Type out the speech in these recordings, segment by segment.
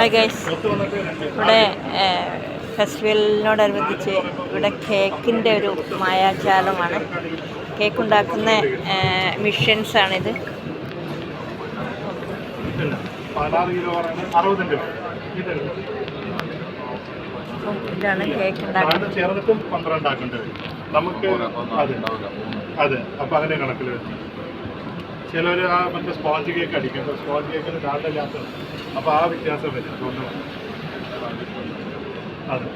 Hi guys, ഇവിടെ ഫെസ്റ്റിവലിനോടനുബന്ധിച്ച് ഇവിടെ കേക്കിൻ്റെ ഒരു മായാജാലമാണ്. കേക്ക് ഉണ്ടാക്കുന്ന മിഷൻസാണിത്. ഇതാണ് കേക്ക് ഉണ്ടാക്കുന്നത്. അതെ, അപ്പോൾ അതിൻ്റെ കണക്കിൽ വെച്ച് ചിലർ ആ മറ്റേ സ്പോഞ്ച് കേക്ക് അടിക്കും. സ്പോഞ്ച് കേക്കിന് ഡാലില്ലാത്ത, അപ്പോൾ ആ വ്യത്യാസം വരും. അതെ,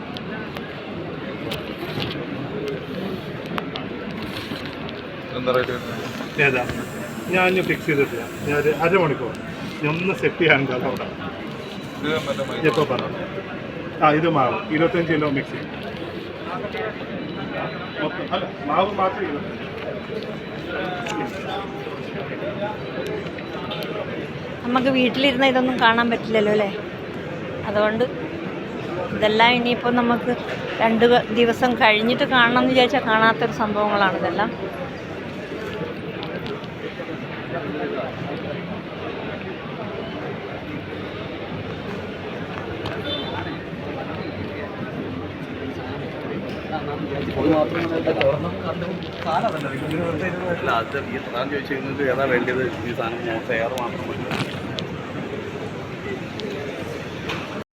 ഏതാ ഞാൻ ഫിക്സ് ചെയ്തിട്ടില്ല. ഞാൻ ഒരു അരമണിക്കൂർ ഞാൻ ഒന്ന് സെറ്റ് ചെയ്യാനുണ്ട്. അതവിടെ എപ്പോൾ പറഞ്ഞു. ഇത് മാവ് 25 കിലോ മിക്സ് ചെയ്യും. അല്ല, മാവ് മാത്രമേ 25. നമുക്ക് വീട്ടിലിരുന്ന ഇതൊന്നും കാണാൻ പറ്റില്ലല്ലോ അല്ലേ? അതുകൊണ്ട് ഇതെല്ലാം ഇനിയിപ്പോൾ നമുക്ക് 2 ദിവസം കഴിഞ്ഞിട്ട് കാണണം എന്ന് വിചാരിച്ചാൽ കാണാത്തൊരു സംഭവങ്ങളാണ് ഇതെല്ലാം. ചോദിച്ചിരുന്നത് ഏതാ വേണ്ടത്? ഈ സാധനം ഷെയർ മാത്രം